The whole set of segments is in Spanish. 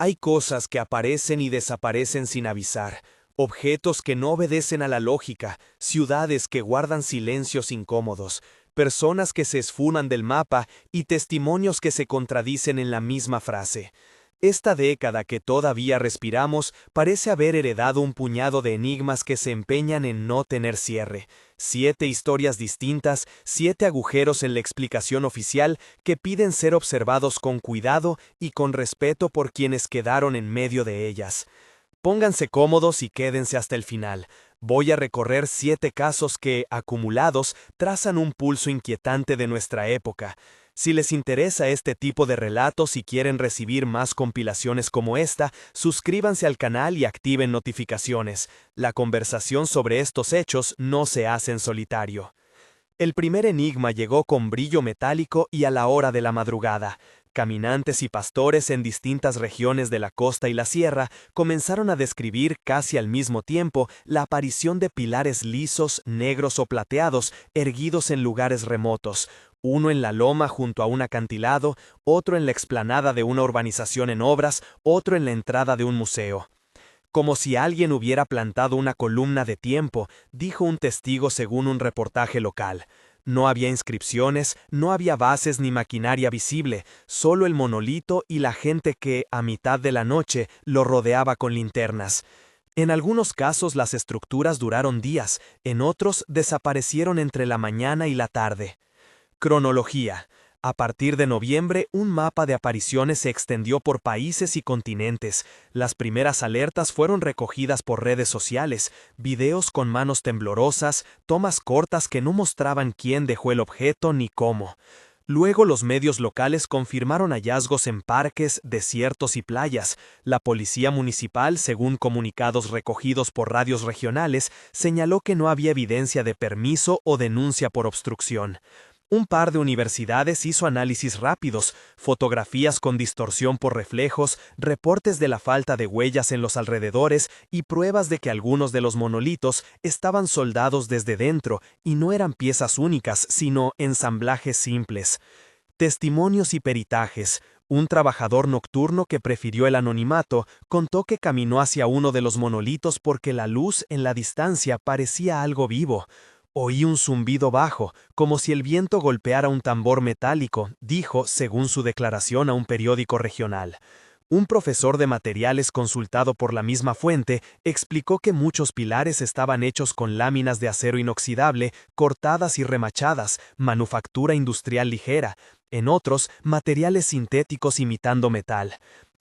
Hay cosas que aparecen y desaparecen sin avisar, objetos que no obedecen a la lógica, ciudades que guardan silencios incómodos, personas que se esfuman del mapa y testimonios que se contradicen en la misma frase. Esta década que todavía respiramos parece haber heredado un puñado de enigmas que se empeñan en no tener cierre. 7 historias distintas, 7 agujeros en la explicación oficial que piden ser observados con cuidado y con respeto por quienes quedaron en medio de ellas. Pónganse cómodos y quédense hasta el final. Voy a recorrer 7 casos que, acumulados, trazan un pulso inquietante de nuestra época. Si les interesa este tipo de relatos y quieren recibir más compilaciones como esta, suscríbanse al canal y activen notificaciones. La conversación sobre estos hechos no se hace en solitario. El primer enigma llegó con brillo metálico y a la hora de la madrugada. Caminantes y pastores en distintas regiones de la costa y la sierra comenzaron a describir casi al mismo tiempo la aparición de pilares lisos, negros o plateados, erguidos en lugares remotos, uno en la loma junto a un acantilado, otro en la explanada de una urbanización en obras, otro en la entrada de un museo. Como si alguien hubiera plantado una columna de tiempo, dijo un testigo según un reportaje local. No había inscripciones, no había bases ni maquinaria visible, solo el monolito y la gente que, a mitad de la noche, lo rodeaba con linternas. En algunos casos las estructuras duraron días, en otros desaparecieron entre la mañana y la tarde. Cronología. A partir de noviembre, un mapa de apariciones se extendió por países y continentes. Las primeras alertas fueron recogidas por redes sociales, videos con manos temblorosas, tomas cortas que no mostraban quién dejó el objeto ni cómo. Luego los medios locales confirmaron hallazgos en parques, desiertos y playas. La policía municipal, según comunicados recogidos por radios regionales, señaló que no había evidencia de permiso o denuncia por obstrucción. Un par de universidades hizo análisis rápidos, fotografías con distorsión por reflejos, reportes de la falta de huellas en los alrededores y pruebas de que algunos de los monolitos estaban soldados desde dentro y no eran piezas únicas, sino ensamblajes simples. Testimonios y peritajes. Un trabajador nocturno que prefirió el anonimato contó que caminó hacia uno de los monolitos porque la luz en la distancia parecía algo vivo. Oí un zumbido bajo, como si el viento golpeara un tambor metálico, dijo, según su declaración a un periódico regional. Un profesor de materiales consultado por la misma fuente explicó que muchos pilares estaban hechos con láminas de acero inoxidable, cortadas y remachadas, manufactura industrial ligera, en otros, materiales sintéticos imitando metal.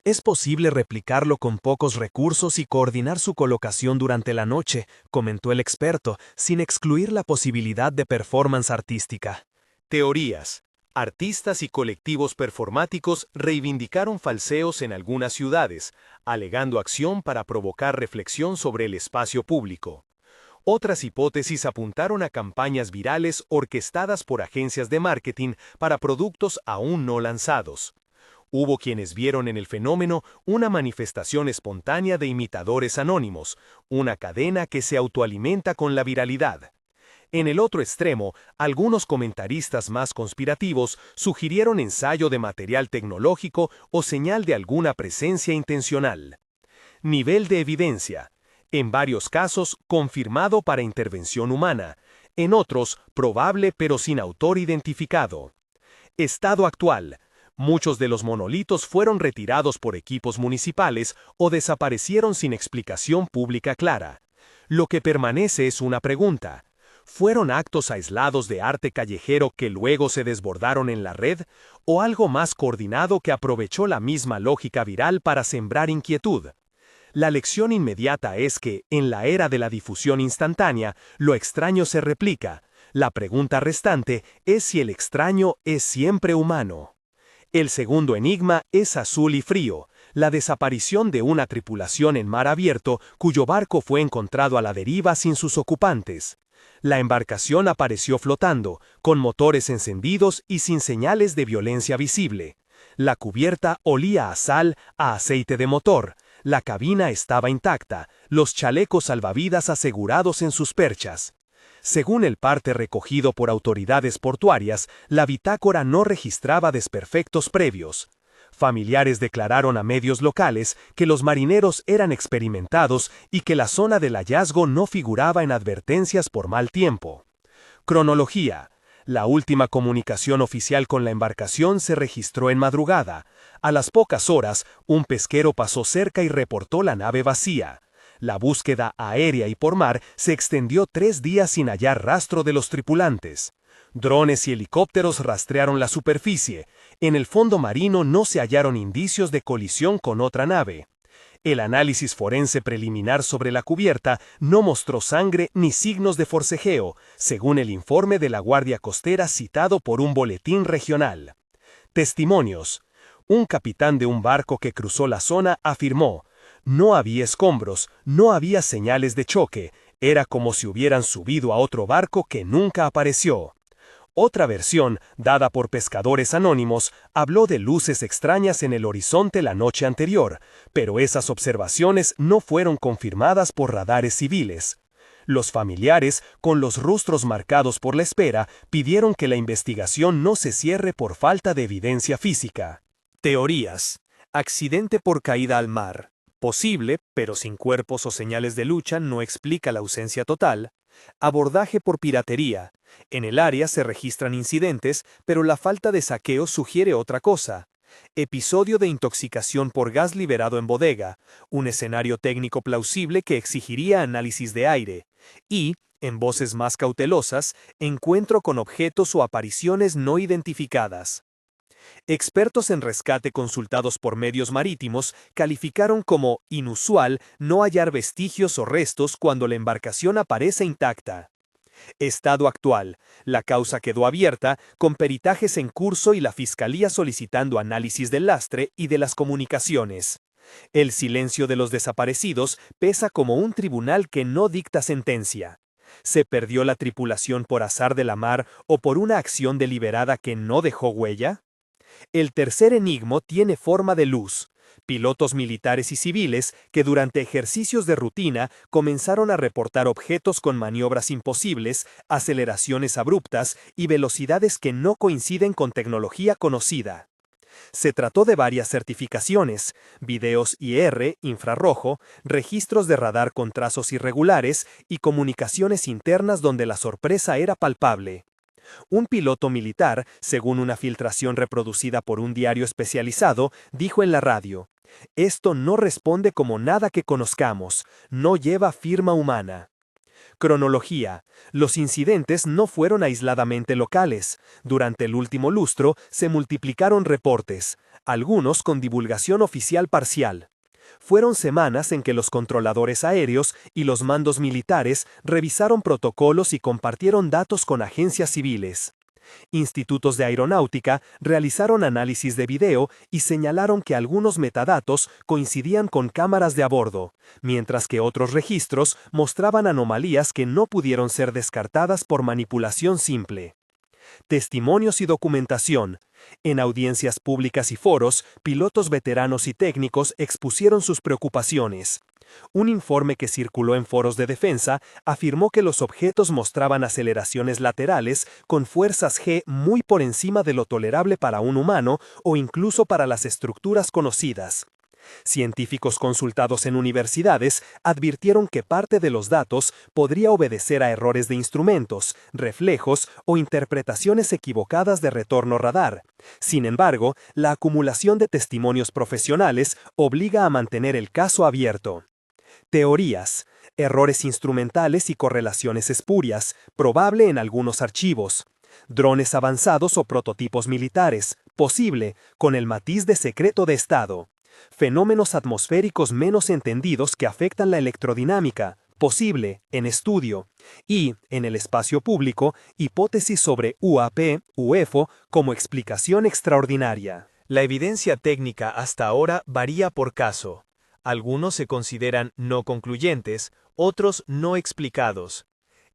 Es posible replicarlo con pocos recursos y coordinar su colocación durante la noche, comentó el experto, sin excluir la posibilidad de performance artística. Teorías. Artistas y colectivos performáticos reivindicaron falseos en algunas ciudades, alegando acción para provocar reflexión sobre el espacio público. Otras hipótesis apuntaron a campañas virales orquestadas por agencias de marketing para productos aún no lanzados. Hubo quienes vieron en el fenómeno una manifestación espontánea de imitadores anónimos, una cadena que se autoalimenta con la viralidad. En el otro extremo, algunos comentaristas más conspirativos sugirieron ensayo de material tecnológico o señal de alguna presencia intencional. Nivel de evidencia. En varios casos, confirmado para intervención humana. En otros, probable pero sin autor identificado. Estado actual. Muchos de los monolitos fueron retirados por equipos municipales o desaparecieron sin explicación pública clara. Lo que permanece es una pregunta. ¿Fueron actos aislados de arte callejero que luego se desbordaron en la red? ¿O algo más coordinado que aprovechó la misma lógica viral para sembrar inquietud? La lección inmediata es que, en la era de la difusión instantánea, lo extraño se replica. La pregunta restante es si el extraño es siempre humano. El segundo enigma es azul y frío, la desaparición de una tripulación en mar abierto cuyo barco fue encontrado a la deriva sin sus ocupantes. La embarcación apareció flotando, con motores encendidos y sin señales de violencia visible. La cubierta olía a sal, a aceite de motor, la cabina estaba intacta, los chalecos salvavidas asegurados en sus perchas. Según el parte recogido por autoridades portuarias, la bitácora no registraba desperfectos previos. Familiares declararon a medios locales que los marineros eran experimentados y que la zona del hallazgo no figuraba en advertencias por mal tiempo. Cronología. La última comunicación oficial con la embarcación se registró en madrugada. A las pocas horas, un pesquero pasó cerca y reportó la nave vacía. La búsqueda aérea y por mar se extendió 3 días sin hallar rastro de los tripulantes. Drones y helicópteros rastrearon la superficie. En el fondo marino no se hallaron indicios de colisión con otra nave. El análisis forense preliminar sobre la cubierta no mostró sangre ni signos de forcejeo, según el informe de la Guardia Costera citado por un boletín regional. Testimonios. Un capitán de un barco que cruzó la zona afirmó: no había escombros, no había señales de choque, era como si hubieran subido a otro barco que nunca apareció. Otra versión, dada por pescadores anónimos, habló de luces extrañas en el horizonte la noche anterior, pero esas observaciones no fueron confirmadas por radares civiles. Los familiares, con los rostros marcados por la espera, pidieron que la investigación no se cierre por falta de evidencia física. Teorías. Accidente por caída al mar. Posible, pero sin cuerpos o señales de lucha no explica la ausencia total. Abordaje por piratería. En el área se registran incidentes, pero la falta de saqueo sugiere otra cosa. Episodio de intoxicación por gas liberado en bodega, un escenario técnico plausible que exigiría análisis de aire. Y, en voces más cautelosas, encuentro con objetos o apariciones no identificadas. Expertos en rescate consultados por medios marítimos calificaron como inusual no hallar vestigios o restos cuando la embarcación aparece intacta. Estado actual. La causa quedó abierta, con peritajes en curso y la Fiscalía solicitando análisis del lastre y de las comunicaciones. El silencio de los desaparecidos pesa como un tribunal que no dicta sentencia. ¿Se perdió la tripulación por azar de la mar o por una acción deliberada que no dejó huella? El tercer enigma tiene forma de luz. Pilotos militares y civiles que durante ejercicios de rutina comenzaron a reportar objetos con maniobras imposibles, aceleraciones abruptas y velocidades que no coinciden con tecnología conocida. Se trató de varias certificaciones, videos IR, infrarrojo, registros de radar con trazos irregulares y comunicaciones internas donde la sorpresa era palpable. Un piloto militar, según una filtración reproducida por un diario especializado, dijo en la radio: «Esto no responde como nada que conozcamos, no lleva firma humana». Cronología. Los incidentes no fueron aisladamente locales. Durante el último lustro se multiplicaron reportes, algunos con divulgación oficial parcial. Fueron semanas en que los controladores aéreos y los mandos militares revisaron protocolos y compartieron datos con agencias civiles. Institutos de aeronáutica realizaron análisis de video y señalaron que algunos metadatos coincidían con cámaras de a bordo, mientras que otros registros mostraban anomalías que no pudieron ser descartadas por manipulación simple. Testimonios y documentación. En audiencias públicas y foros, pilotos veteranos y técnicos expusieron sus preocupaciones. Un informe que circuló en foros de defensa afirmó que los objetos mostraban aceleraciones laterales con fuerzas G muy por encima de lo tolerable para un humano o incluso para las estructuras conocidas. Científicos consultados en universidades advirtieron que parte de los datos podría obedecer a errores de instrumentos, reflejos o interpretaciones equivocadas de retorno radar. Sin embargo, la acumulación de testimonios profesionales obliga a mantener el caso abierto. Teorías. Errores instrumentales y correlaciones espurias, probable en algunos archivos. Drones avanzados o prototipos militares, posible, con el matiz de secreto de Estado. Fenómenos atmosféricos menos entendidos que afectan la electrodinámica, posible, en estudio. Y, en el espacio público, hipótesis sobre UAP, UFO, como explicación extraordinaria. La evidencia técnica hasta ahora varía por caso. Algunos se consideran no concluyentes, otros no explicados.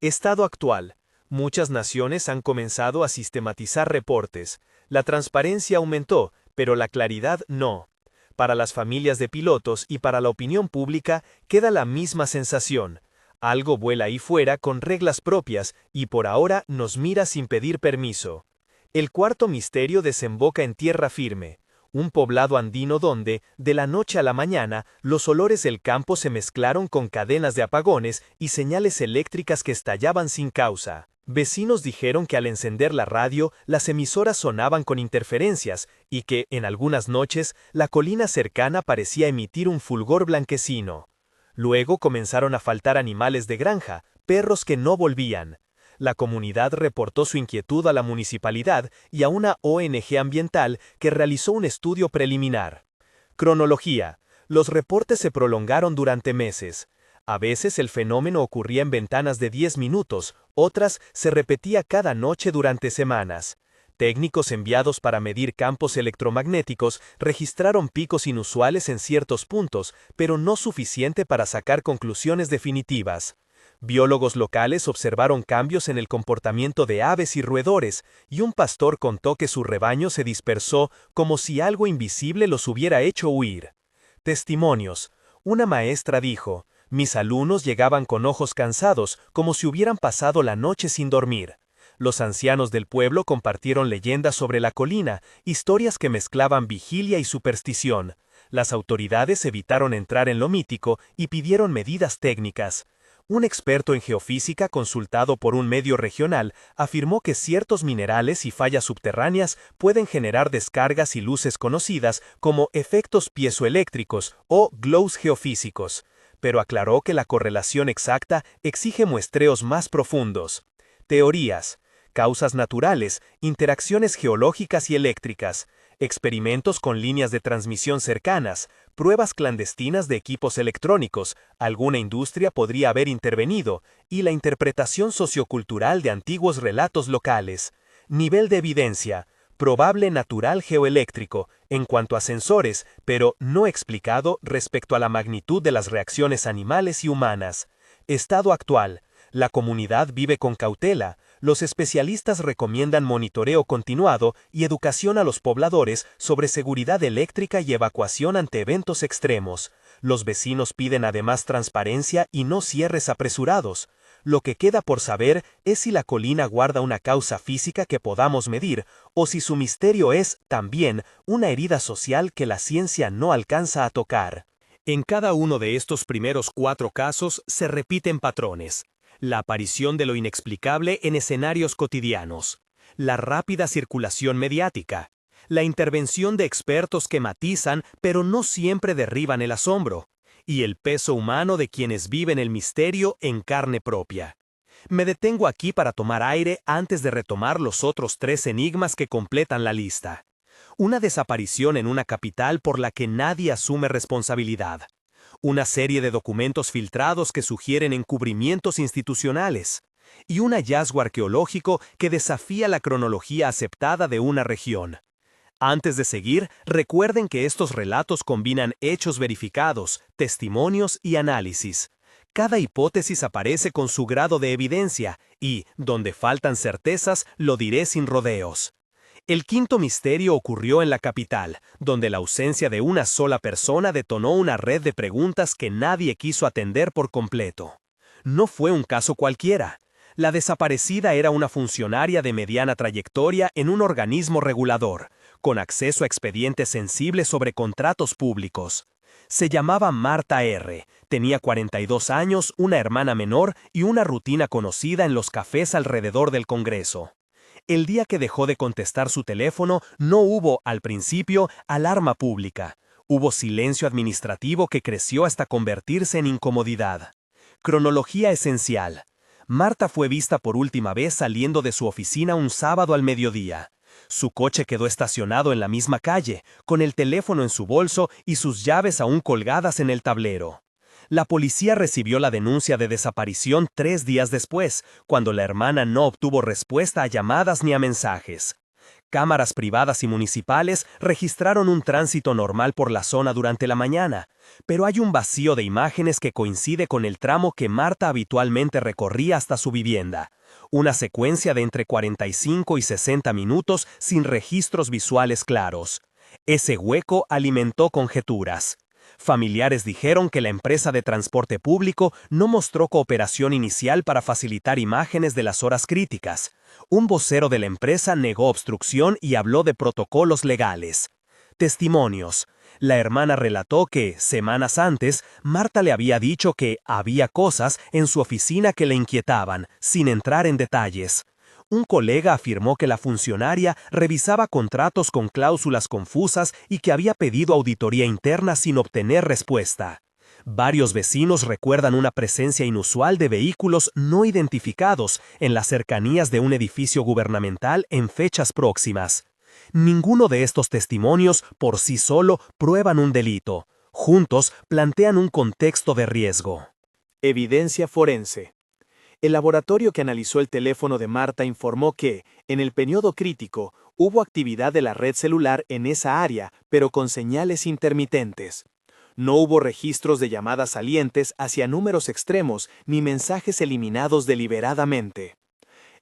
Estado actual. Muchas naciones han comenzado a sistematizar reportes. La transparencia aumentó, pero la claridad no. Para las familias de pilotos y para la opinión pública queda la misma sensación. Algo vuela ahí fuera con reglas propias y por ahora nos mira sin pedir permiso. El cuarto misterio desemboca en tierra firme. un poblado andino donde, de la noche a la mañana, los olores del campo se mezclaron con cadenas de apagones y señales eléctricas que estallaban sin causa. Vecinos dijeron que al encender la radio, las emisoras sonaban con interferencias y que, en algunas noches, la colina cercana parecía emitir un fulgor blanquecino. Luego comenzaron a faltar animales de granja, perros que no volvían. La comunidad reportó su inquietud a la municipalidad y a una ONG ambiental que realizó un estudio preliminar. Cronología. Los reportes se prolongaron durante meses. A veces el fenómeno ocurría en ventanas de 10 minutos, otras se repetía cada noche durante semanas. Técnicos enviados para medir campos electromagnéticos registraron picos inusuales en ciertos puntos, pero no suficiente para sacar conclusiones definitivas. Biólogos locales observaron cambios en el comportamiento de aves y roedores, y un pastor contó que su rebaño se dispersó como si algo invisible los hubiera hecho huir. Testimonios. Una maestra dijo: mis alumnos llegaban con ojos cansados, como si hubieran pasado la noche sin dormir. Los ancianos del pueblo compartieron leyendas sobre la colina, historias que mezclaban vigilia y superstición. Las autoridades evitaron entrar en lo mítico y pidieron medidas técnicas. Un experto en geofísica consultado por un medio regional afirmó que ciertos minerales y fallas subterráneas pueden generar descargas y luces conocidas como efectos piezoeléctricos o glows geofísicos, pero aclaró que la correlación exacta exige muestreos más profundos. Teorías. Causas naturales, interacciones geológicas y eléctricas, experimentos con líneas de transmisión cercanas, pruebas clandestinas de equipos electrónicos, alguna industria podría haber intervenido, y la interpretación sociocultural de antiguos relatos locales. Nivel de evidencia. Probable natural geoeléctrico, en cuanto a sensores, pero no explicado respecto a la magnitud de las reacciones animales y humanas. Estado actual. La comunidad vive con cautela. Los especialistas recomiendan monitoreo continuado y educación a los pobladores sobre seguridad eléctrica y evacuación ante eventos extremos. Los vecinos piden además transparencia y no cierres apresurados. Lo que queda por saber es si la colina guarda una causa física que podamos medir, o si su misterio es, también, una herida social que la ciencia no alcanza a tocar. En cada uno de estos primeros 4 casos se repiten patrones. La aparición de lo inexplicable en escenarios cotidianos, la rápida circulación mediática, la intervención de expertos que matizan pero no siempre derriban el asombro, y el peso humano de quienes viven el misterio en carne propia. Me detengo aquí para tomar aire antes de retomar los otros 3 enigmas que completan la lista. Una desaparición en una capital por la que nadie asume responsabilidad. Una serie de documentos filtrados que sugieren encubrimientos institucionales, y un hallazgo arqueológico que desafía la cronología aceptada de una región. Antes de seguir, recuerden que estos relatos combinan hechos verificados, testimonios y análisis. Cada hipótesis aparece con su grado de evidencia y, donde faltan certezas, lo diré sin rodeos. El quinto misterio ocurrió en la capital, donde la ausencia de una sola persona detonó una red de preguntas que nadie quiso atender por completo. No fue un caso cualquiera. La desaparecida era una funcionaria de mediana trayectoria en un organismo regulador, con acceso a expedientes sensibles sobre contratos públicos. Se llamaba Marta R., tenía 42 años, una hermana menor y una rutina conocida en los cafés alrededor del Congreso. El día que dejó de contestar su teléfono, no hubo, al principio, alarma pública. Hubo silencio administrativo que creció hasta convertirse en incomodidad. Cronología esencial. Marta fue vista por última vez saliendo de su oficina un sábado al mediodía. Su coche quedó estacionado en la misma calle, con el teléfono en su bolso y sus llaves aún colgadas en el tablero. La policía recibió la denuncia de desaparición 3 días después, cuando la hermana no obtuvo respuesta a llamadas ni a mensajes. Cámaras privadas y municipales registraron un tránsito normal por la zona durante la mañana, pero hay un vacío de imágenes que coincide con el tramo que Marta habitualmente recorría hasta su vivienda. Una secuencia de entre 45 y 60 minutos sin registros visuales claros. Ese hueco alimentó conjeturas. Familiares dijeron que la empresa de transporte público no mostró cooperación inicial para facilitar imágenes de las horas críticas. Un vocero de la empresa negó obstrucción y habló de protocolos legales. Testimonios. La hermana relató que, semanas antes, Marta le había dicho que había cosas en su oficina que le inquietaban, sin entrar en detalles. Un colega afirmó que la funcionaria revisaba contratos con cláusulas confusas y que había pedido auditoría interna sin obtener respuesta. Varios vecinos recuerdan una presencia inusual de vehículos no identificados en las cercanías de un edificio gubernamental en fechas próximas. Ninguno de estos testimonios por sí solo prueban un delito. Juntos plantean un contexto de riesgo. Evidencia forense. El laboratorio que analizó el teléfono de Marta informó que, en el periodo crítico, hubo actividad de la red celular en esa área, pero con señales intermitentes. No hubo registros de llamadas salientes hacia números extremos ni mensajes eliminados deliberadamente.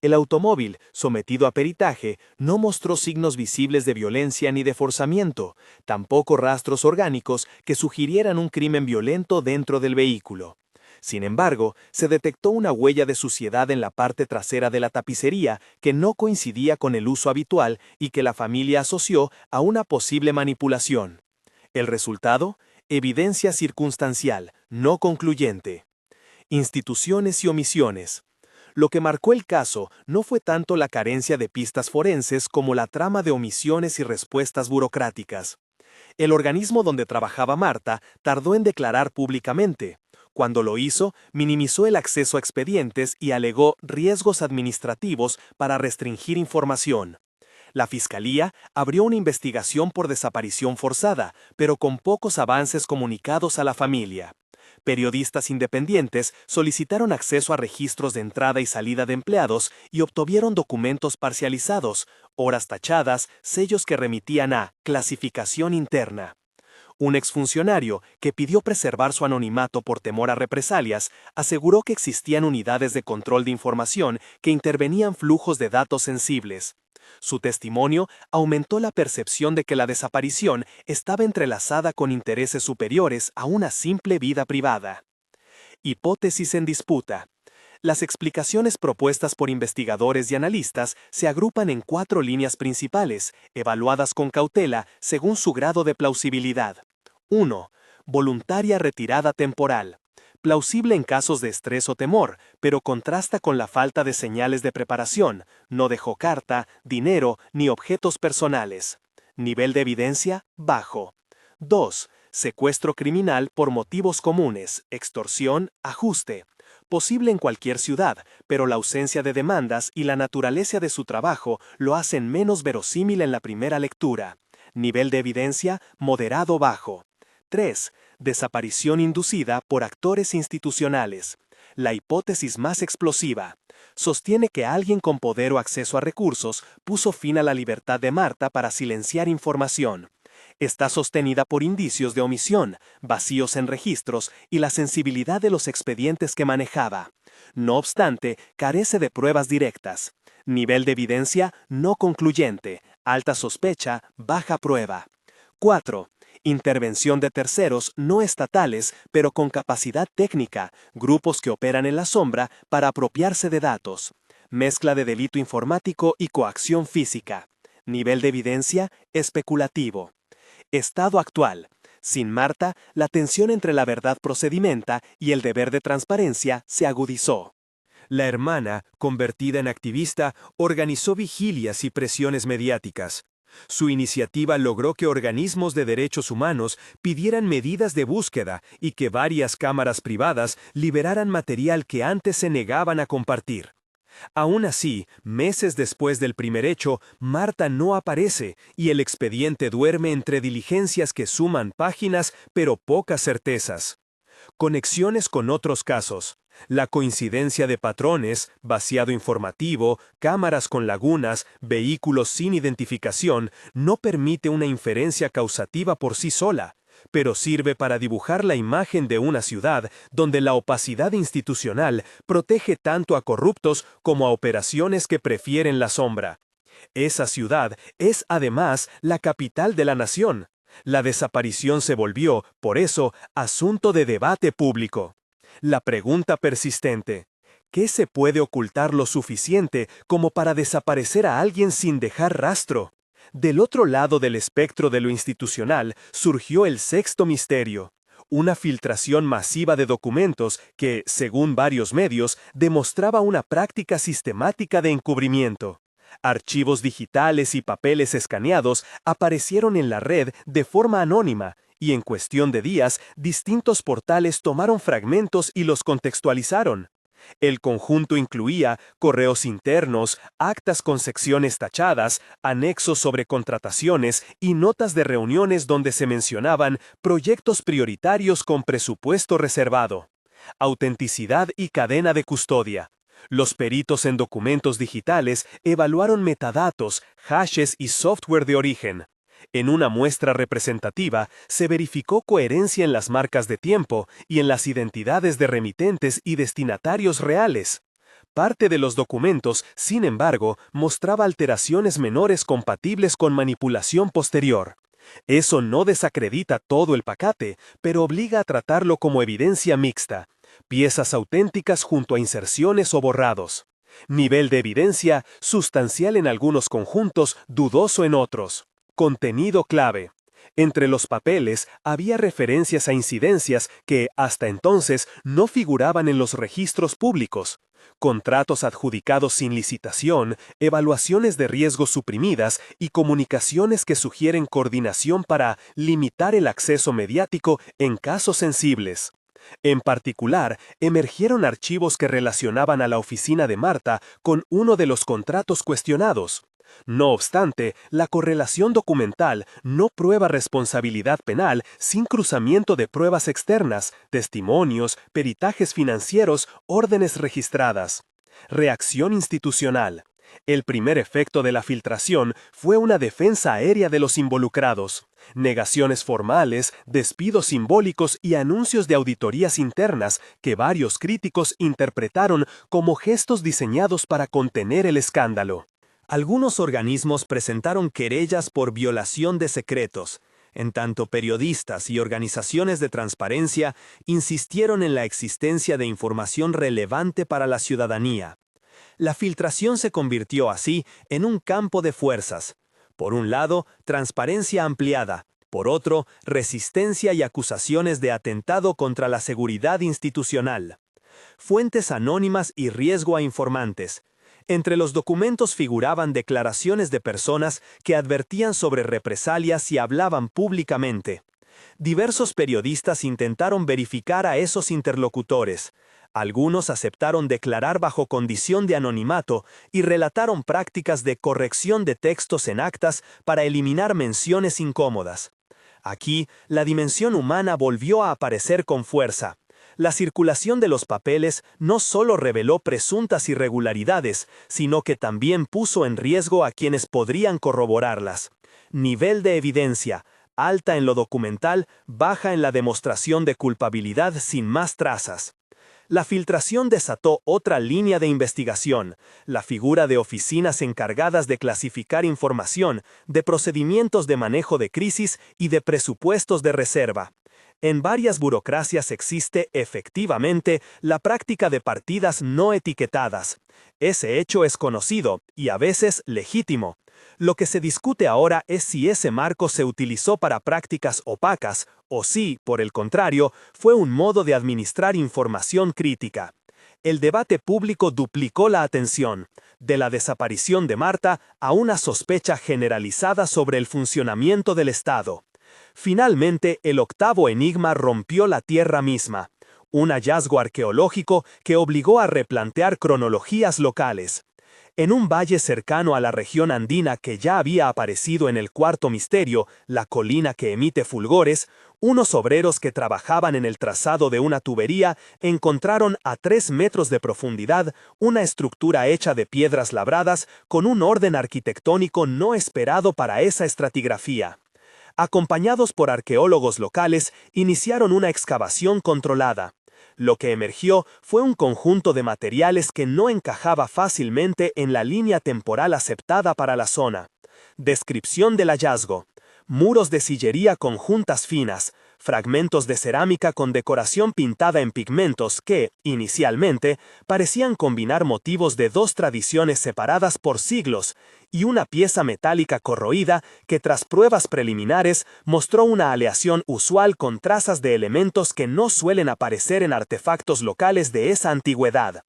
El automóvil, sometido a peritaje, no mostró signos visibles de violencia ni de forzamiento, tampoco rastros orgánicos que sugirieran un crimen violento dentro del vehículo. Sin embargo, se detectó una huella de suciedad en la parte trasera de la tapicería que no coincidía con el uso habitual y que la familia asoció a una posible manipulación. El resultado: evidencia circunstancial, no concluyente. Instituciones y omisiones. Lo que marcó el caso no fue tanto la carencia de pistas forenses como la trama de omisiones y respuestas burocráticas. El organismo donde trabajaba Marta tardó en declarar públicamente. Cuando lo hizo, minimizó el acceso a expedientes y alegó riesgos administrativos para restringir información. La Fiscalía abrió una investigación por desaparición forzada, pero con pocos avances comunicados a la familia. Periodistas independientes solicitaron acceso a registros de entrada y salida de empleados y obtuvieron documentos parcializados, horas tachadas, sellos que remitían a clasificación interna. Un exfuncionario, que pidió preservar su anonimato por temor a represalias, aseguró que existían unidades de control de información que intervenían flujos de datos sensibles. Su testimonio aumentó la percepción de que la desaparición estaba entrelazada con intereses superiores a una simple vida privada. Hipótesis en disputa. Las explicaciones propuestas por investigadores y analistas se agrupan en 4 líneas principales, evaluadas con cautela según su grado de plausibilidad. 1. Voluntaria retirada temporal. Plausible en casos de estrés o temor, pero contrasta con la falta de señales de preparación, no dejó carta, dinero ni objetos personales. Nivel de evidencia, bajo. 2. Secuestro criminal por motivos comunes, extorsión, ajuste. Posible en cualquier ciudad, pero la ausencia de demandas y la naturaleza de su trabajo lo hacen menos verosímil en la primera lectura. Nivel de evidencia, moderado bajo. 3. Desaparición inducida por actores institucionales. La hipótesis más explosiva. Sostiene que alguien con poder o acceso a recursos puso fin a la libertad de Marta para silenciar información. Está sostenida por indicios de omisión, vacíos en registros y la sensibilidad de los expedientes que manejaba. No obstante, carece de pruebas directas. Nivel de evidencia no concluyente, alta sospecha, baja prueba. 4. Intervención de terceros no estatales, pero con capacidad técnica, grupos que operan en la sombra para apropiarse de datos. Mezcla de delito informático y coacción física. Nivel de evidencia especulativo. Estado actual. Sin Marta, la tensión entre la verdad procedimenta y el deber de transparencia se agudizó. La hermana, convertida en activista, organizó vigilias y presiones mediáticas. Su iniciativa logró que organismos de derechos humanos pidieran medidas de búsqueda y que varias cámaras privadas liberaran material que antes se negaban a compartir. Aún así, meses después del primer hecho, Marta no aparece y el expediente duerme entre diligencias que suman páginas pero pocas certezas. Conexiones con otros casos. La coincidencia de patrones, vaciado informativo, cámaras con lagunas, vehículos sin identificación, no permite una inferencia causativa por sí sola, pero sirve para dibujar la imagen de una ciudad donde la opacidad institucional protege tanto a corruptos como a operaciones que prefieren la sombra. Esa ciudad es además la capital de la nación. La desaparición se volvió, por eso, asunto de debate público. La pregunta persistente: ¿qué se puede ocultar lo suficiente como para desaparecer a alguien sin dejar rastro? Del otro lado del espectro de lo institucional surgió el sexto misterio, una filtración masiva de documentos que, según varios medios, demostraba una práctica sistemática de encubrimiento. Archivos digitales y papeles escaneados aparecieron en la red de forma anónima, y en cuestión de días, distintos portales tomaron fragmentos y los contextualizaron. El conjunto incluía correos internos, actas con secciones tachadas, anexos sobre contrataciones y notas de reuniones donde se mencionaban proyectos prioritarios con presupuesto reservado. Autenticidad y cadena de custodia. Los peritos en documentos digitales evaluaron metadatos, hashes y software de origen. En una muestra representativa, se verificó coherencia en las marcas de tiempo y en las identidades de remitentes y destinatarios reales. Parte de los documentos, sin embargo, mostraba alteraciones menores compatibles con manipulación posterior. Eso no desacredita todo el paquete, pero obliga a tratarlo como evidencia mixta, piezas auténticas junto a inserciones o borrados. Nivel de evidencia sustancial en algunos conjuntos, dudoso en otros. Contenido clave. Entre los papeles había referencias a incidencias que, hasta entonces, no figuraban en los registros públicos. Contratos adjudicados sin licitación, evaluaciones de riesgos suprimidas y comunicaciones que sugieren coordinación para limitar el acceso mediático en casos sensibles. En particular, emergieron archivos que relacionaban a la oficina de Marta con uno de los contratos cuestionados. No obstante, la correlación documental no prueba responsabilidad penal sin cruzamiento de pruebas externas, testimonios, peritajes financieros, órdenes registradas. Reacción institucional. El primer efecto de la filtración fue una defensa aérea de los involucrados. Negaciones formales, despidos simbólicos y anuncios de auditorías internas que varios críticos interpretaron como gestos diseñados para contener el escándalo. Algunos organismos presentaron querellas por violación de secretos, en tanto periodistas y organizaciones de transparencia insistieron en la existencia de información relevante para la ciudadanía. La filtración se convirtió así en un campo de fuerzas. Por un lado, transparencia ampliada. Por otro, resistencia y acusaciones de atentado contra la seguridad institucional. Fuentes anónimas y riesgo a informantes. Entre los documentos figuraban declaraciones de personas que advertían sobre represalias y hablaban públicamente. Diversos periodistas intentaron verificar a esos interlocutores. Algunos aceptaron declarar bajo condición de anonimato y relataron prácticas de corrección de textos en actas para eliminar menciones incómodas. Aquí, la dimensión humana volvió a aparecer con fuerza. La circulación de los papeles no solo reveló presuntas irregularidades, sino que también puso en riesgo a quienes podrían corroborarlas. Nivel de evidencia, alta en lo documental, baja en la demostración de culpabilidad sin más trazas. La filtración desató otra línea de investigación, la figura de oficinas encargadas de clasificar información, de procedimientos de manejo de crisis y de presupuestos de reserva. En varias burocracias existe, efectivamente, la práctica de partidas no etiquetadas. Ese hecho es conocido y a veces legítimo. Lo que se discute ahora es si ese marco se utilizó para prácticas opacas o si, por el contrario, fue un modo de administrar información crítica. El debate público duplicó la atención, de la desaparición de Marta a una sospecha generalizada sobre el funcionamiento del Estado. Finalmente, el octavo enigma rompió la tierra misma, un hallazgo arqueológico que obligó a replantear cronologías locales. En un valle cercano a la región andina que ya había aparecido en el cuarto misterio, la colina que emite fulgores, unos obreros que trabajaban en el trazado de una tubería encontraron a 3 metros de profundidad una estructura hecha de piedras labradas con un orden arquitectónico no esperado para esa estratigrafía. Acompañados por arqueólogos locales, iniciaron una excavación controlada. Lo que emergió fue un conjunto de materiales que no encajaba fácilmente en la línea temporal aceptada para la zona. Descripción del hallazgo. Muros de sillería con juntas finas, fragmentos de cerámica con decoración pintada en pigmentos que, inicialmente, parecían combinar motivos de dos tradiciones separadas por siglos, y una pieza metálica corroída que tras pruebas preliminares mostró una aleación usual con trazas de elementos que no suelen aparecer en artefactos locales de esa antigüedad.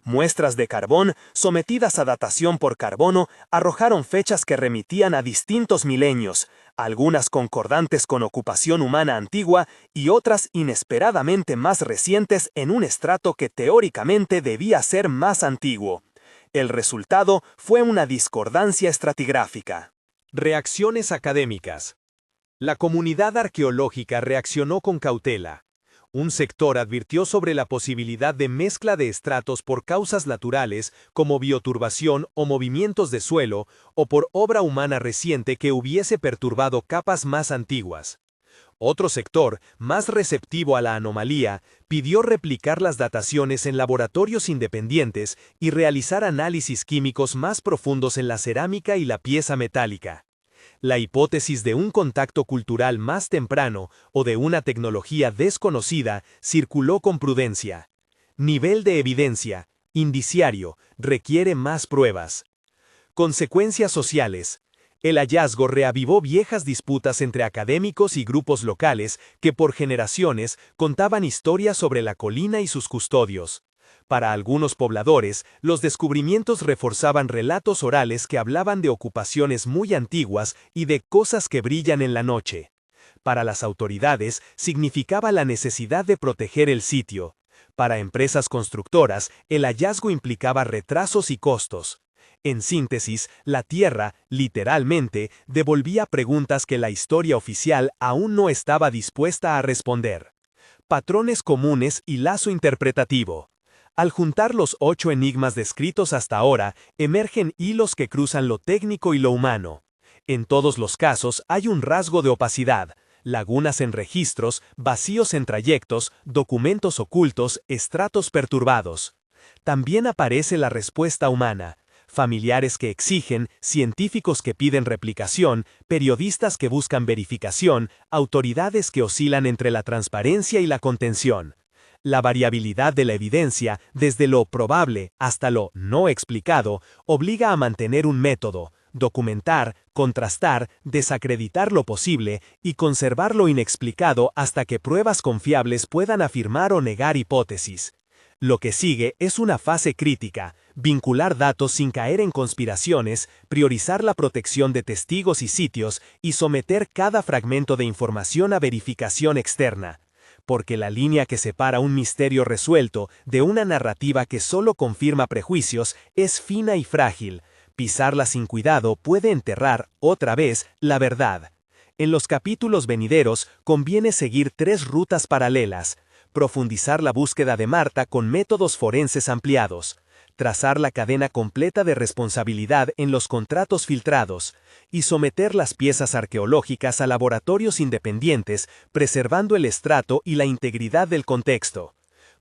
Muestras de carbón, sometidas a datación por carbono, arrojaron fechas que remitían a distintos milenios, algunas concordantes con ocupación humana antigua y otras inesperadamente más recientes en un estrato que teóricamente debía ser más antiguo. El resultado fue una discordancia estratigráfica. Reacciones académicas. La comunidad arqueológica reaccionó con cautela. Un sector advirtió sobre la posibilidad de mezcla de estratos por causas naturales como bioturbación o movimientos de suelo, o por obra humana reciente que hubiese perturbado capas más antiguas. Otro sector, más receptivo a la anomalía, pidió replicar las dataciones en laboratorios independientes y realizar análisis químicos más profundos en la cerámica y la pieza metálica. La hipótesis de un contacto cultural más temprano o de una tecnología desconocida circuló con prudencia. Nivel de evidencia, indiciario, requiere más pruebas. Consecuencias sociales. El hallazgo reavivó viejas disputas entre académicos y grupos locales que por generaciones contaban historias sobre la colina y sus custodios. Para algunos pobladores, los descubrimientos reforzaban relatos orales que hablaban de ocupaciones muy antiguas y de cosas que brillan en la noche. Para las autoridades, significaba la necesidad de proteger el sitio. Para empresas constructoras, el hallazgo implicaba retrasos y costos. En síntesis, la Tierra, literalmente, devolvía preguntas que la historia oficial aún no estaba dispuesta a responder. Patrones comunes y lazo interpretativo. Al juntar los 8 enigmas descritos hasta ahora, emergen hilos que cruzan lo técnico y lo humano. En todos los casos hay un rasgo de opacidad, lagunas en registros, vacíos en trayectos, documentos ocultos, estratos perturbados. También aparece la respuesta humana. Familiares que exigen, científicos que piden replicación, periodistas que buscan verificación, autoridades que oscilan entre la transparencia y la contención. La variabilidad de la evidencia, desde lo probable hasta lo no explicado, obliga a mantener un método, documentar, contrastar, desacreditar lo posible y conservar lo inexplicado hasta que pruebas confiables puedan afirmar o negar hipótesis. Lo que sigue es una fase crítica, vincular datos sin caer en conspiraciones, priorizar la protección de testigos y sitios y someter cada fragmento de información a verificación externa. Porque la línea que separa un misterio resuelto de una narrativa que solo confirma prejuicios es fina y frágil. Pisarla sin cuidado puede enterrar, otra vez, la verdad. En los capítulos venideros conviene seguir 3 rutas paralelas. Profundizar la búsqueda de Marta con métodos forenses ampliados. Trazar la cadena completa de responsabilidad en los contratos filtrados, y someter las piezas arqueológicas a laboratorios independientes, preservando el estrato y la integridad del contexto.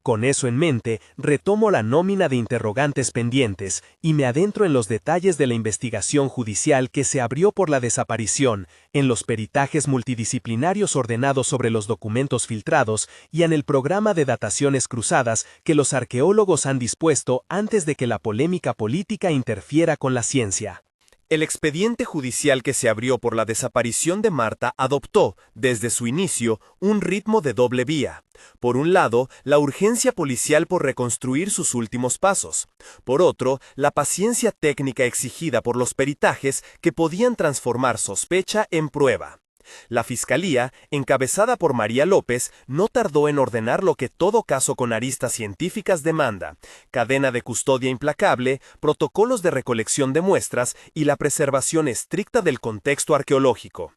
Con eso en mente, retomo la nómina de interrogantes pendientes y me adentro en los detalles de la investigación judicial que se abrió por la desaparición, en los peritajes multidisciplinarios ordenados sobre los documentos filtrados y en el programa de dataciones cruzadas que los arqueólogos han dispuesto antes de que la polémica política interfiera con la ciencia. El expediente judicial que se abrió por la desaparición de Marta adoptó, desde su inicio, un ritmo de doble vía. Por un lado, la urgencia policial por reconstruir sus últimos pasos. Por otro, la paciencia técnica exigida por los peritajes que podían transformar sospecha en prueba. La Fiscalía, encabezada por María López, no tardó en ordenar lo que todo caso con aristas científicas demanda: cadena de custodia implacable, protocolos de recolección de muestras y la preservación estricta del contexto arqueológico.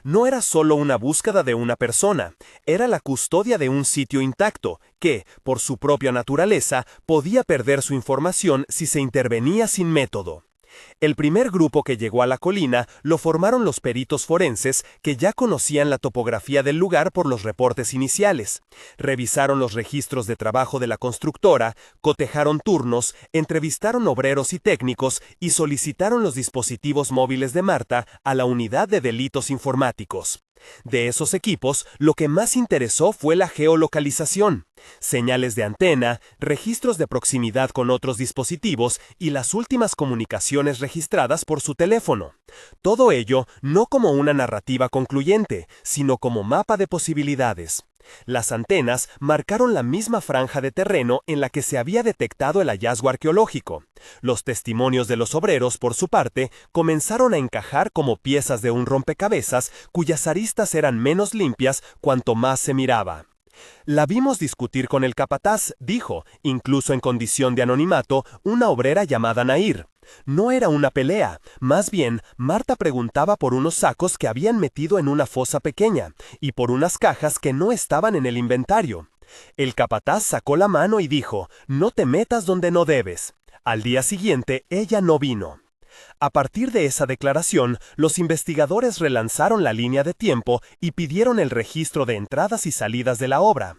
No era solo una búsqueda de una persona, era la custodia de un sitio intacto, que, por su propia naturaleza, podía perder su información si se intervenía sin método. El primer grupo que llegó a la colina lo formaron los peritos forenses que ya conocían la topografía del lugar por los reportes iniciales. Revisaron los registros de trabajo de la constructora, cotejaron turnos, entrevistaron obreros y técnicos y solicitaron los dispositivos móviles de Marta a la unidad de delitos informáticos. De esos equipos, lo que más interesó fue la geolocalización, señales de antena, registros de proximidad con otros dispositivos y las últimas comunicaciones registradas por su teléfono. Todo ello no como una narrativa concluyente, sino como mapa de posibilidades. Las antenas marcaron la misma franja de terreno en la que se había detectado el hallazgo arqueológico. Los testimonios de los obreros, por su parte, comenzaron a encajar como piezas de un rompecabezas cuyas aristas eran menos limpias cuanto más se miraba. La vimos discutir con el capataz, dijo, incluso en condición de anonimato, una obrera llamada Nair. No era una pelea, más bien Marta preguntaba por unos sacos que habían metido en una fosa pequeña y por unas cajas que no estaban en el inventario. El capataz sacó la mano y dijo, no te metas donde no debes. Al día siguiente ella no vino. A partir de esa declaración, los investigadores relanzaron la línea de tiempo y pidieron el registro de entradas y salidas de la obra.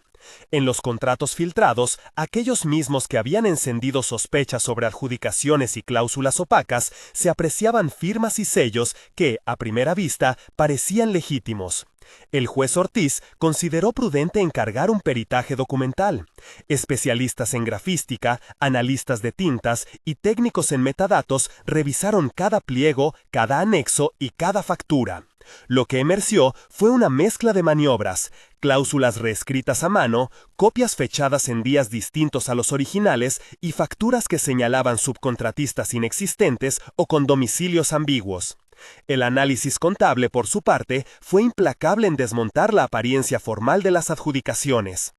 En los contratos filtrados, aquellos mismos que habían encendido sospechas sobre adjudicaciones y cláusulas opacas, se apreciaban firmas y sellos que, a primera vista, parecían legítimos. El juez Ortiz consideró prudente encargar un peritaje documental. Especialistas en grafística, analistas de tintas y técnicos en metadatos revisaron cada pliego, cada anexo y cada factura. Lo que emergió fue una mezcla de maniobras, cláusulas reescritas a mano, copias fechadas en días distintos a los originales y facturas que señalaban subcontratistas inexistentes o con domicilios ambiguos. El análisis contable, por su parte, fue implacable en desmontar la apariencia formal de las adjudicaciones.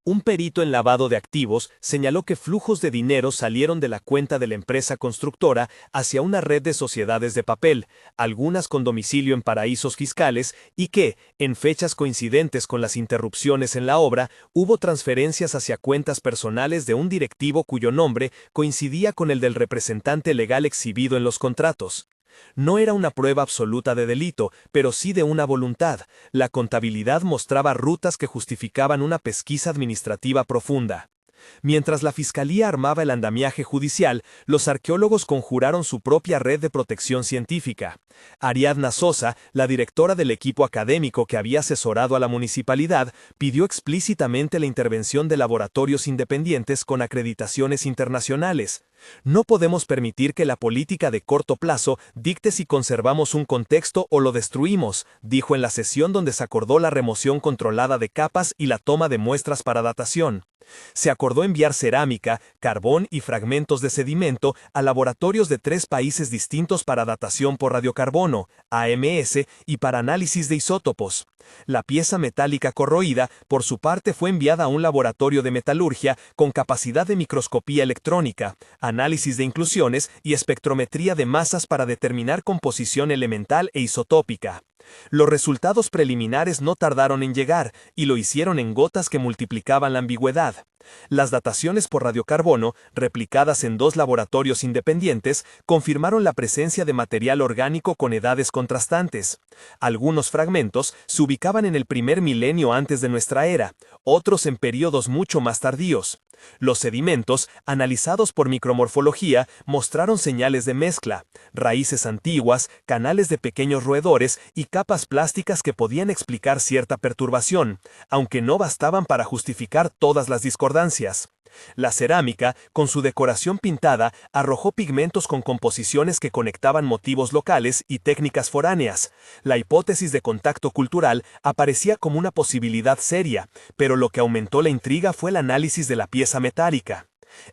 Un perito en lavado de activos señaló que flujos de dinero salieron de la cuenta de la empresa constructora hacia una red de sociedades de papel, algunas con domicilio en paraísos fiscales, y que, en fechas coincidentes con las interrupciones en la obra, hubo transferencias hacia cuentas personales de un directivo cuyo nombre coincidía con el del representante legal exhibido en los contratos. No era una prueba absoluta de delito, pero sí de una voluntad. La contabilidad mostraba rutas que justificaban una pesquisa administrativa profunda. Mientras la Fiscalía armaba el andamiaje judicial, los arqueólogos conjuraron su propia red de protección científica. Ariadna Sosa, la directora del equipo académico que había asesorado a la municipalidad, pidió explícitamente la intervención de laboratorios independientes con acreditaciones internacionales. No podemos permitir que la política de corto plazo dicte si conservamos un contexto o lo destruimos, dijo en la sesión donde se acordó la remoción controlada de capas y la toma de muestras para datación. Se acordó enviar cerámica, carbón y fragmentos de sedimento a laboratorios de 3 países distintos para datación por radiocarbono, AMS, y para análisis de isótopos. La pieza metálica corroída, por su parte, fue enviada a un laboratorio de metalurgia con capacidad de microscopía electrónica, análisis de inclusiones y espectrometría de masas para determinar composición elemental e isotópica. Los resultados preliminares no tardaron en llegar, y lo hicieron en gotas que multiplicaban la ambigüedad. Las dataciones por radiocarbono, replicadas en 2 laboratorios independientes, confirmaron la presencia de material orgánico con edades contrastantes. Algunos fragmentos se ubicaban en el primer milenio antes de nuestra era, otros en períodos mucho más tardíos. Los sedimentos, analizados por micromorfología, mostraron señales de mezcla, raíces antiguas, canales de pequeños roedores y capas plásticas que podían explicar cierta perturbación, aunque no bastaban para justificar todas las discordancias. La cerámica, con su decoración pintada, arrojó pigmentos con composiciones que conectaban motivos locales y técnicas foráneas. La hipótesis de contacto cultural aparecía como una posibilidad seria, pero lo que aumentó la intriga fue el análisis de la pieza metálica.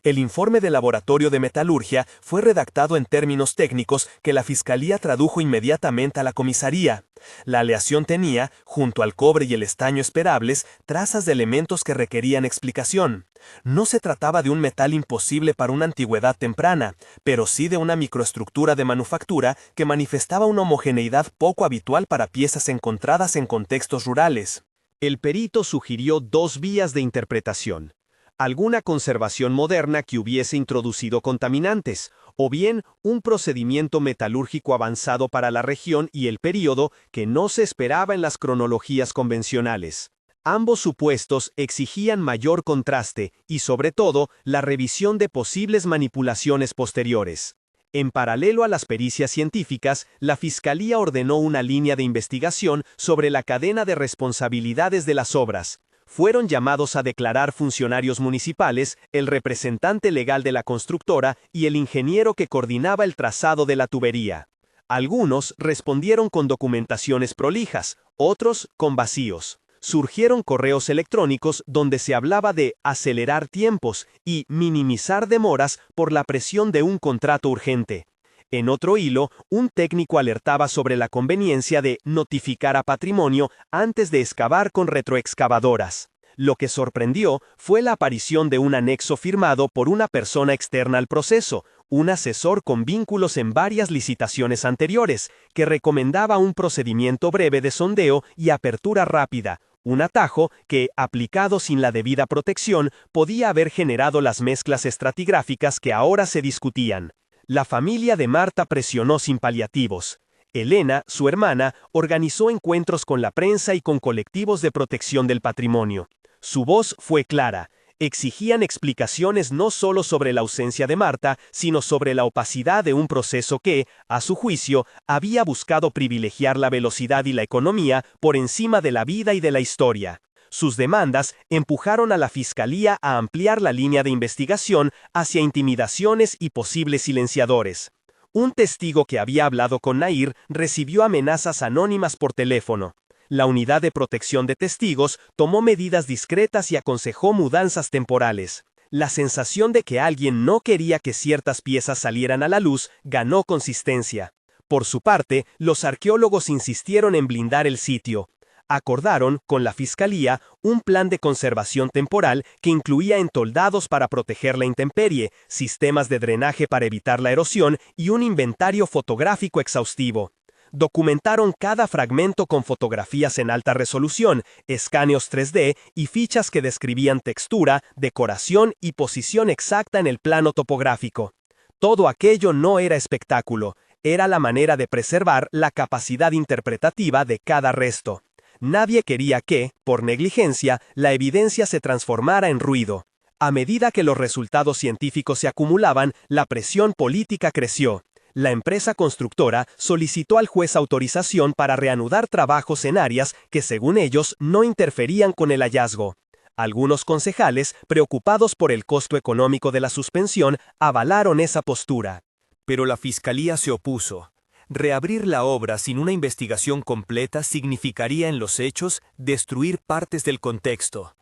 El informe del laboratorio de metalurgia fue redactado en términos técnicos que la Fiscalía tradujo inmediatamente a la comisaría. La aleación tenía, junto al cobre y el estaño esperables, trazas de elementos que requerían explicación. No se trataba de un metal imposible para una antigüedad temprana, pero sí de una microestructura de manufactura que manifestaba una homogeneidad poco habitual para piezas encontradas en contextos rurales. El perito sugirió 2 vías de interpretación: alguna conservación moderna que hubiese introducido contaminantes, o bien un procedimiento metalúrgico avanzado para la región y el período que no se esperaba en las cronologías convencionales. Ambos supuestos exigían mayor contraste y, sobre todo, la revisión de posibles manipulaciones posteriores. En paralelo a las pericias científicas, la Fiscalía ordenó una línea de investigación sobre la cadena de responsabilidades de las obras. Fueron llamados a declarar funcionarios municipales, el representante legal de la constructora y el ingeniero que coordinaba el trazado de la tubería. Algunos respondieron con documentaciones prolijas, otros con vacíos. Surgieron correos electrónicos donde se hablaba de acelerar tiempos y minimizar demoras por la presión de un contrato urgente. En otro hilo, un técnico alertaba sobre la conveniencia de notificar a Patrimonio antes de excavar con retroexcavadoras. Lo que sorprendió fue la aparición de un anexo firmado por una persona externa al proceso, un asesor con vínculos en varias licitaciones anteriores, que recomendaba un procedimiento breve de sondeo y apertura rápida, un atajo que, aplicado sin la debida protección, podía haber generado las mezclas estratigráficas que ahora se discutían. La familia de Marta presionó sin paliativos. Elena, su hermana, organizó encuentros con la prensa y con colectivos de protección del patrimonio. Su voz fue clara. Exigían explicaciones no solo sobre la ausencia de Marta, sino sobre la opacidad de un proceso que, a su juicio, había buscado privilegiar la velocidad y la economía por encima de la vida y de la historia. Sus demandas empujaron a la Fiscalía a ampliar la línea de investigación hacia intimidaciones y posibles silenciadores. Un testigo que había hablado con Nair recibió amenazas anónimas por teléfono. La Unidad de Protección de Testigos tomó medidas discretas y aconsejó mudanzas temporales. La sensación de que alguien no quería que ciertas piezas salieran a la luz ganó consistencia. Por su parte, los arqueólogos insistieron en blindar el sitio. Acordaron, con la Fiscalía, un plan de conservación temporal que incluía entoldados para proteger la intemperie, sistemas de drenaje para evitar la erosión y un inventario fotográfico exhaustivo. Documentaron cada fragmento con fotografías en alta resolución, escaneos 3D y fichas que describían textura, decoración y posición exacta en el plano topográfico. Todo aquello no era espectáculo, era la manera de preservar la capacidad interpretativa de cada resto. Nadie quería que, por negligencia, la evidencia se transformara en ruido. A medida que los resultados científicos se acumulaban, la presión política creció. La empresa constructora solicitó al juez autorización para reanudar trabajos en áreas que, según ellos, no interferían con el hallazgo. Algunos concejales, preocupados por el costo económico de la suspensión, avalaron esa postura. Pero la Fiscalía se opuso. Reabrir la obra sin una investigación completa significaría en los hechos destruir partes del contexto.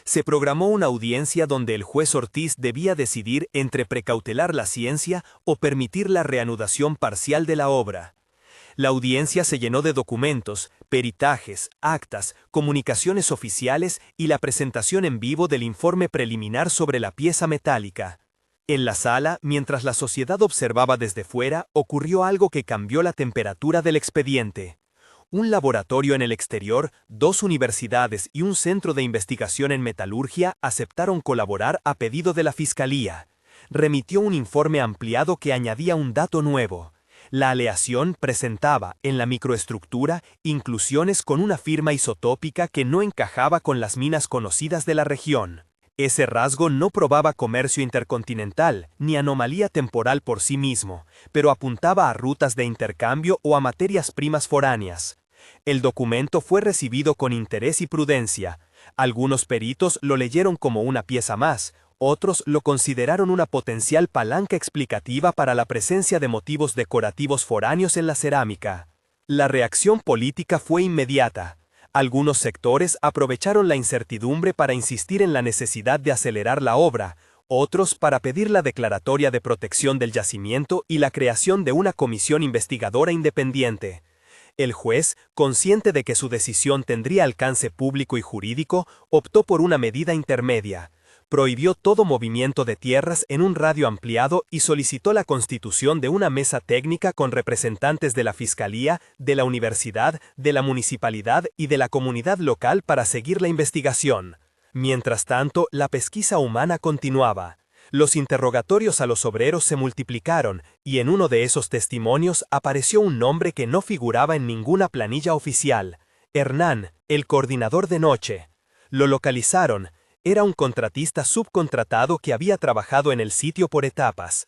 Se programó una audiencia donde el juez Ortiz debía decidir entre precautelar la ciencia o permitir la reanudación parcial de la obra. La audiencia se llenó de documentos, peritajes, actas, comunicaciones oficiales y la presentación en vivo del informe preliminar sobre la pieza metálica. En la sala, mientras la sociedad observaba desde fuera, ocurrió algo que cambió la temperatura del expediente. Un laboratorio en el exterior, 2 universidades y un centro de investigación en metalurgia aceptaron colaborar a pedido de la Fiscalía. Remitió un informe ampliado que añadía un dato nuevo. La aleación presentaba, en la microestructura, inclusiones con una firma isotópica que no encajaba con las minas conocidas de la región. Ese rasgo no probaba comercio intercontinental, ni anomalía temporal por sí mismo, pero apuntaba a rutas de intercambio o a materias primas foráneas. El documento fue recibido con interés y prudencia. Algunos peritos lo leyeron como una pieza más, otros lo consideraron una potencial palanca explicativa para la presencia de motivos decorativos foráneos en la cerámica. La reacción política fue inmediata. Algunos sectores aprovecharon la incertidumbre para insistir en la necesidad de acelerar la obra, otros para pedir la declaratoria de protección del yacimiento y la creación de una comisión investigadora independiente. El juez, consciente de que su decisión tendría alcance público y jurídico, optó por una medida intermedia. Prohibió todo movimiento de tierras en un radio ampliado y solicitó la constitución de una mesa técnica con representantes de la Fiscalía, de la Universidad, de la Municipalidad y de la comunidad local para seguir la investigación. Mientras tanto, la pesquisa humana continuaba. Los interrogatorios a los obreros se multiplicaron, y en uno de esos testimonios apareció un nombre que no figuraba en ninguna planilla oficial: Hernán, el coordinador de noche. Lo localizaron. Era un contratista subcontratado que había trabajado en el sitio por etapas.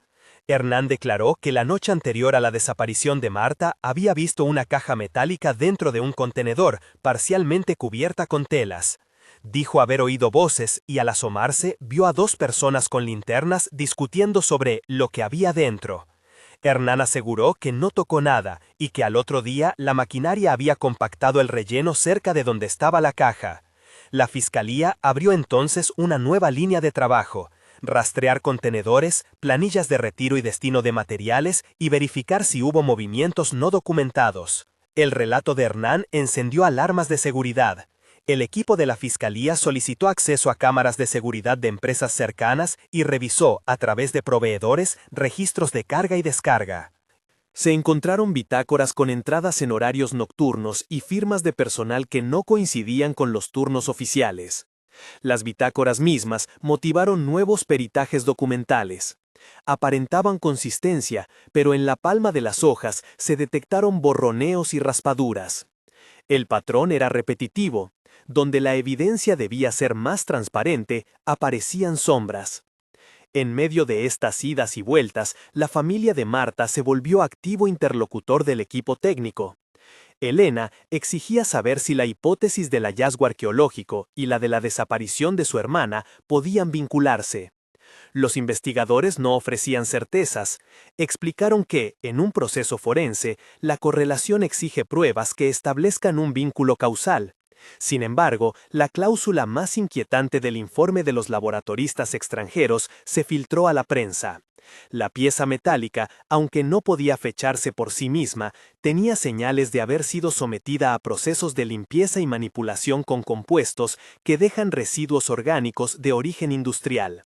Hernán declaró que la noche anterior a la desaparición de Marta había visto una caja metálica dentro de un contenedor, parcialmente cubierta con telas. Dijo haber oído voces y al asomarse vio a 2 personas con linternas discutiendo sobre lo que había dentro. Hernán aseguró que no tocó nada y que al otro día la maquinaria había compactado el relleno cerca de donde estaba la caja. La fiscalía abrió entonces una nueva línea de trabajo: rastrear contenedores, planillas de retiro y destino de materiales y verificar si hubo movimientos no documentados. El relato de Hernán encendió alarmas de seguridad. El equipo de la fiscalía solicitó acceso a cámaras de seguridad de empresas cercanas y revisó, a través de proveedores, registros de carga y descarga. Se encontraron bitácoras con entradas en horarios nocturnos y firmas de personal que no coincidían con los turnos oficiales. Las bitácoras mismas motivaron nuevos peritajes documentales. Aparentaban consistencia, pero en la palma de las hojas se detectaron borroneos y raspaduras. El patrón era repetitivo. Donde la evidencia debía ser más transparente, aparecían sombras. En medio de estas idas y vueltas, la familia de Marta se volvió activo interlocutor del equipo técnico. Elena exigía saber si la hipótesis del hallazgo arqueológico y la de la desaparición de su hermana podían vincularse. Los investigadores no ofrecían certezas. Explicaron que, en un proceso forense, la correlación exige pruebas que establezcan un vínculo causal. Sin embargo, la cláusula más inquietante del informe de los laboratoristas extranjeros se filtró a la prensa. La pieza metálica, aunque no podía fecharse por sí misma, tenía señales de haber sido sometida a procesos de limpieza y manipulación con compuestos que dejan residuos orgánicos de origen industrial.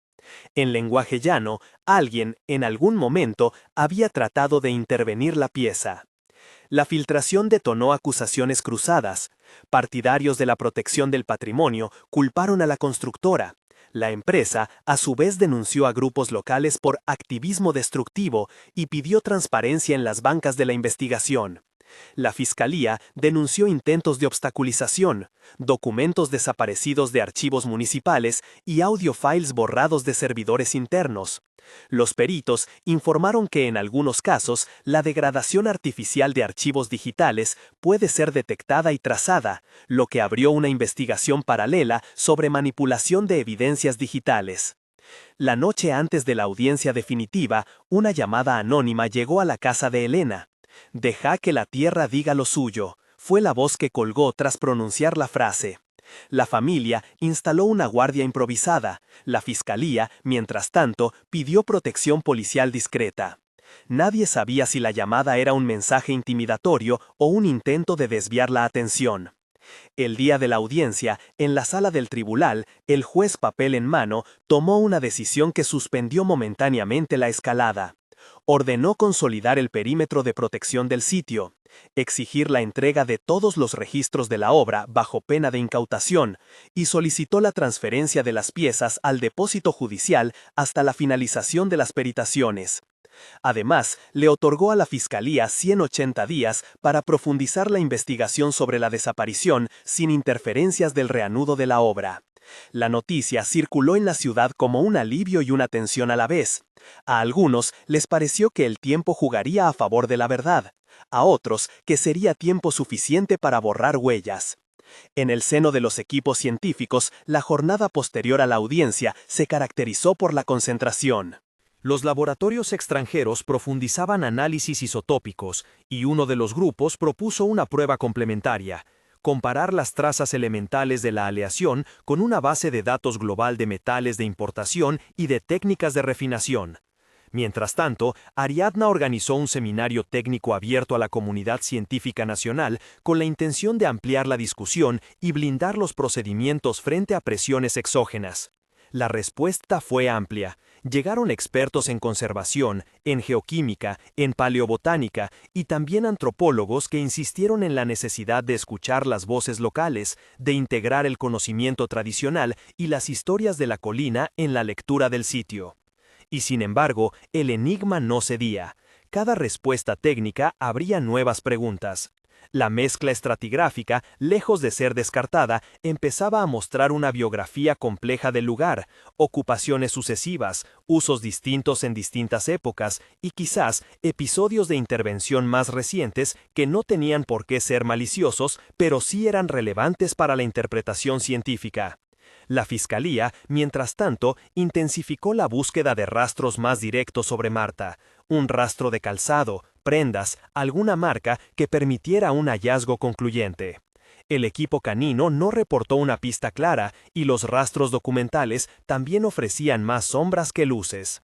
En lenguaje llano, alguien, en algún momento, había tratado de intervenir la pieza. La filtración detonó acusaciones cruzadas. Partidarios de la protección del patrimonio culparon a la constructora. La empresa, a su vez, denunció a grupos locales por activismo destructivo y pidió transparencia en las bancas de la investigación. La fiscalía denunció intentos de obstaculización, documentos desaparecidos de archivos municipales y audio files borrados de servidores internos. Los peritos informaron que en algunos casos la degradación artificial de archivos digitales puede ser detectada y trazada, lo que abrió una investigación paralela sobre manipulación de evidencias digitales. La noche antes de la audiencia definitiva, una llamada anónima llegó a la casa de Elena. «Deja que la tierra diga lo suyo», fue la voz que colgó tras pronunciar la frase. La familia instaló una guardia improvisada. La fiscalía, mientras tanto, pidió protección policial discreta. Nadie sabía si la llamada era un mensaje intimidatorio o un intento de desviar la atención. El día de la audiencia, en la sala del tribunal, el juez, papel en mano, tomó una decisión que suspendió momentáneamente la escalada. Ordenó consolidar el perímetro de protección del sitio, exigir la entrega de todos los registros de la obra bajo pena de incautación y solicitó la transferencia de las piezas al depósito judicial hasta la finalización de las peritaciones. Además, le otorgó a la Fiscalía 180 días para profundizar la investigación sobre la desaparición sin interferencias del reanudo de la obra. La noticia circuló en la ciudad como un alivio y una tensión a la vez. A algunos les pareció que el tiempo jugaría a favor de la verdad, a otros que sería tiempo suficiente para borrar huellas. En el seno de los equipos científicos, la jornada posterior a la audiencia se caracterizó por la concentración. Los laboratorios extranjeros profundizaban análisis isotópicos y uno de los grupos propuso una prueba complementaria: comparar las trazas elementales de la aleación con una base de datos global de metales de importación y de técnicas de refinación. Mientras tanto, Ariadna organizó un seminario técnico abierto a la comunidad científica nacional con la intención de ampliar la discusión y blindar los procedimientos frente a presiones exógenas. La respuesta fue amplia. Llegaron expertos en conservación, en geoquímica, en paleobotánica y también antropólogos que insistieron en la necesidad de escuchar las voces locales, de integrar el conocimiento tradicional y las historias de la colina en la lectura del sitio. Y sin embargo, el enigma no cedía. Cada respuesta técnica abría nuevas preguntas. La mezcla estratigráfica, lejos de ser descartada, empezaba a mostrar una biografía compleja del lugar, ocupaciones sucesivas, usos distintos en distintas épocas y quizás episodios de intervención más recientes que no tenían por qué ser maliciosos, pero sí eran relevantes para la interpretación científica. La Fiscalía, mientras tanto, intensificó la búsqueda de rastros más directos sobre Marta, un rastro de calzado, prendas, alguna marca que permitiera un hallazgo concluyente. El equipo canino no reportó una pista clara y los rastros documentales también ofrecían más sombras que luces.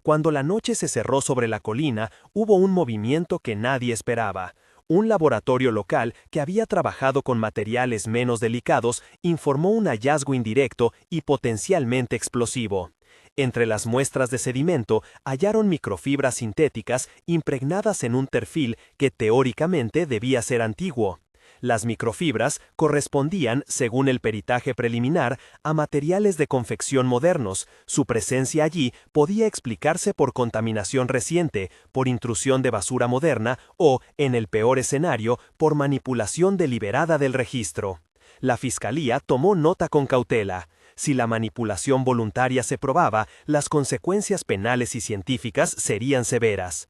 Cuando la noche se cerró sobre la colina, hubo un movimiento que nadie esperaba. Un laboratorio local que había trabajado con materiales menos delicados informó un hallazgo indirecto y potencialmente explosivo. Entre las muestras de sedimento hallaron microfibras sintéticas impregnadas en un terfil que teóricamente debía ser antiguo. Las microfibras correspondían, según el peritaje preliminar, a materiales de confección modernos. Su presencia allí podía explicarse por contaminación reciente, por intrusión de basura moderna o, en el peor escenario, por manipulación deliberada del registro. La Fiscalía tomó nota con cautela. Si la manipulación voluntaria se probaba, las consecuencias penales y científicas serían severas.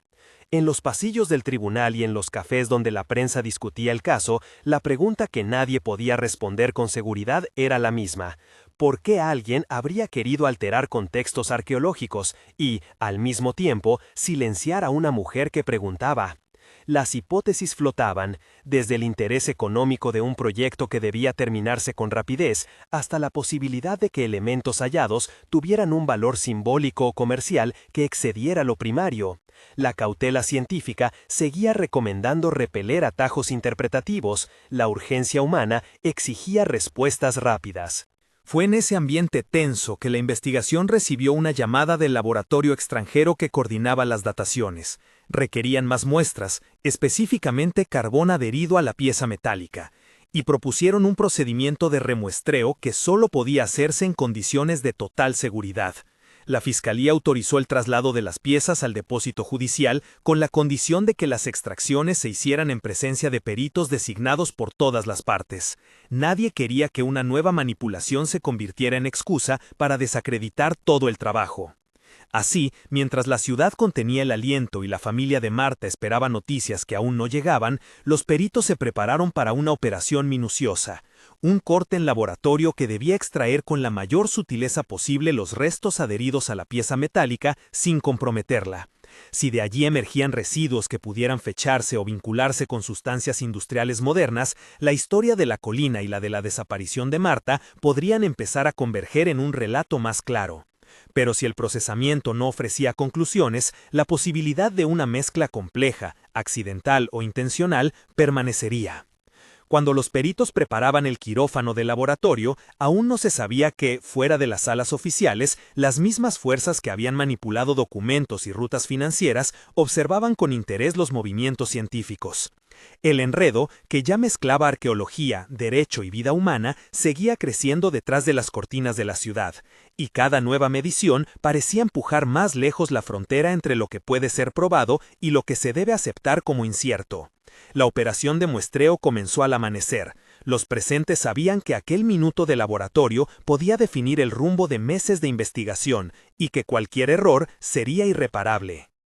En los pasillos del tribunal y en los cafés donde la prensa discutía el caso, la pregunta que nadie podía responder con seguridad era la misma. ¿Por qué alguien habría querido alterar contextos arqueológicos y, al mismo tiempo, silenciar a una mujer que preguntaba? Las hipótesis flotaban, desde el interés económico de un proyecto que debía terminarse con rapidez, hasta la posibilidad de que elementos hallados tuvieran un valor simbólico o comercial que excediera lo primario. La cautela científica seguía recomendando repeler atajos interpretativos, la urgencia humana exigía respuestas rápidas. Fue en ese ambiente tenso que la investigación recibió una llamada del laboratorio extranjero que coordinaba las dataciones. Requerían más muestras, específicamente carbón adherido a la pieza metálica, y propusieron un procedimiento de remuestreo que solo podía hacerse en condiciones de total seguridad. La Fiscalía autorizó el traslado de las piezas al depósito judicial con la condición de que las extracciones se hicieran en presencia de peritos designados por todas las partes. Nadie quería que una nueva manipulación se convirtiera en excusa para desacreditar todo el trabajo. Así, mientras la ciudad contenía el aliento y la familia de Marta esperaba noticias que aún no llegaban, los peritos se prepararon para una operación minuciosa. Un corte en laboratorio que debía extraer con la mayor sutileza posible los restos adheridos a la pieza metálica sin comprometerla. Si de allí emergían residuos que pudieran fecharse o vincularse con sustancias industriales modernas, la historia de la colina y la de la desaparición de Marta podrían empezar a converger en un relato más claro. Pero si el procesamiento no ofrecía conclusiones, la posibilidad de una mezcla compleja, accidental o intencional permanecería. Cuando los peritos preparaban el quirófano del laboratorio, aún no se sabía que, fuera de las salas oficiales, las mismas fuerzas que habían manipulado documentos y rutas financieras observaban con interés los movimientos científicos. El enredo, que ya mezclaba arqueología, derecho y vida humana, seguía creciendo detrás de las cortinas de la ciudad, y cada nueva medición parecía empujar más lejos la frontera entre lo que puede ser probado y lo que se debe aceptar como incierto. La operación de muestreo comenzó al amanecer. Los presentes sabían que aquel minuto de laboratorio podía definir el rumbo de meses de investigación y que cualquier error sería irreparable.